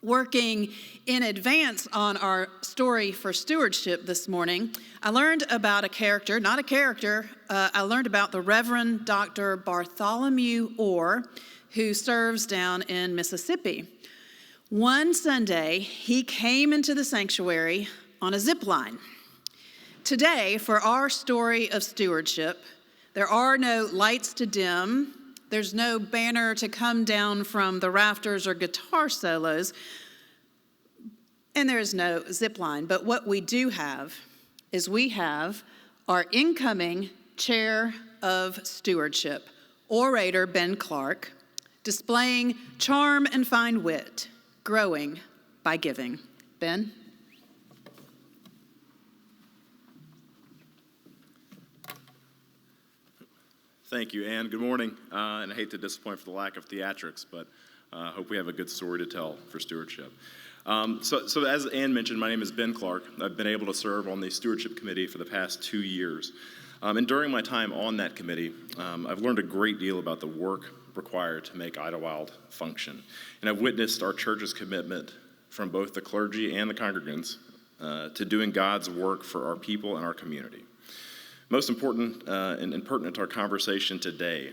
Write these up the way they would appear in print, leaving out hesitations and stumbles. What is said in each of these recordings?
Working in advance on our story for stewardship this morning, I learned about a character, not a character, I learned about the Reverend Dr. Bartholomew Orr, who serves down in Mississippi. One Sunday, he came into the sanctuary on a zip line. Today, for our story of stewardship, there are no lights to dim. There's no banner to come down from the rafters or guitar solos, and there's no zip line. But what we do have is we have our incoming chair of stewardship, orator Ben Clark, displaying charm and fine wit, growing by giving. Ben? Thank you, Ann. Good morning. And I hate to disappoint for the lack of theatrics, but I hope we have a good story to tell for stewardship. So as Ann mentioned, my name is Ben Clark. I've been able to serve on the Stewardship Committee for the past 2 years. And during my time on that committee, I've learned a great deal about the work required to make Idlewild function. And I've witnessed our church's commitment from both the clergy and the congregants to doing God's work for our people and our community. Most important and pertinent to our conversation today,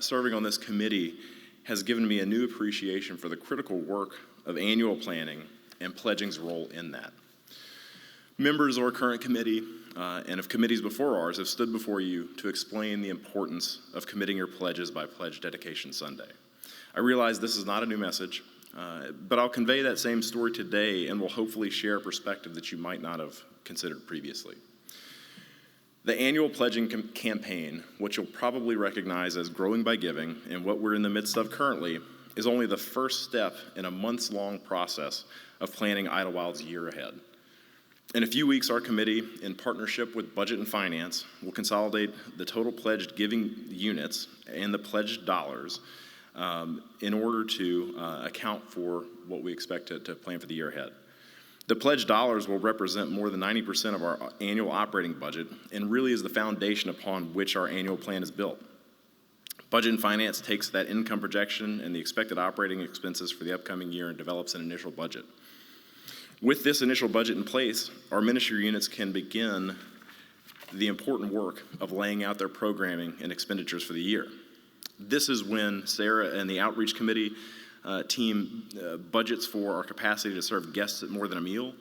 serving on this committee has given me a new appreciation for the critical work of annual planning and pledging's role in that. Members of our current committee and of committees before ours have stood before you to explain the importance of committing your pledges by Pledge Dedication Sunday. I realize this is not a new message, but I'll convey that same story today and will hopefully share a perspective that you might not have considered previously. The annual pledging campaign, which you'll probably recognize as Growing by Giving and what we're in the midst of currently, is only the first step in a months-long process of planning Idlewild's year ahead. In a few weeks, our committee, in partnership with Budget and Finance, will consolidate the total pledged giving units and the pledged dollars in order to account for what we expect to plan for the year ahead. The pledged dollars will represent more than 90% of our annual operating budget and really is the foundation upon which our annual plan is built. Budget and Finance takes that income projection and the expected operating expenses for the upcoming year and develops an initial budget. With this initial budget in place, our ministry units can begin the important work of laying out their programming and expenditures for the year. This is when Sarah and the Outreach Committee team budgets for our capacity to serve guests at more than a meal,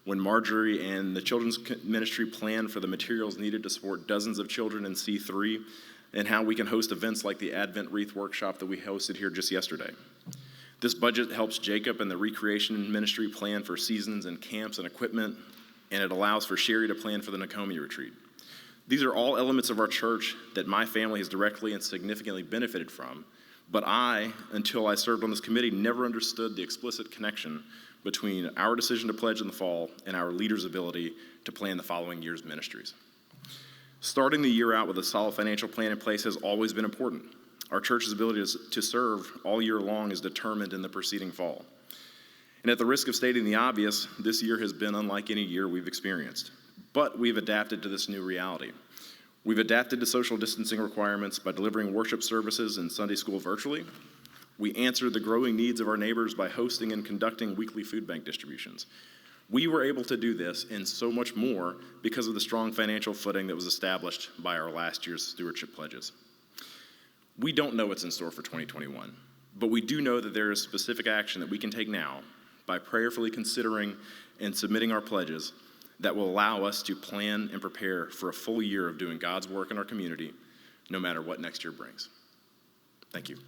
when Marjorie and the children's ministry plan for the materials needed to support dozens of children in C3, and how we can host events like the Advent Wreath Workshop that we hosted here just yesterday. This budget helps Jacob and the Recreation Ministry plan for seasons and camps and equipment, and it allows for Sherry to plan for the Nakomi retreat. These are all elements of our church that my family has directly and significantly benefited from, but I, until I served on this committee, never understood the explicit connection between our decision to pledge in the fall and our leaders' ability to plan the following year's ministries. Starting the year out with a solid financial plan in place has always been important. Our church's ability to serve all year long is determined in the preceding fall. And at the risk of stating the obvious, this year has been unlike any year we've experienced. But we've adapted to this new reality. We've adapted to social distancing requirements by delivering worship services and Sunday school virtually. We answered the growing needs of our neighbors by hosting and conducting weekly food bank distributions. We were able to do this and so much more because of the strong financial footing that was established by our last year's stewardship pledges. We don't know what's in store for 2021, but we do know that there is specific action that we can take now by prayerfully considering and submitting our pledges that will allow us to plan and prepare for a full year of doing God's work in our community, no matter what next year brings. Thank you.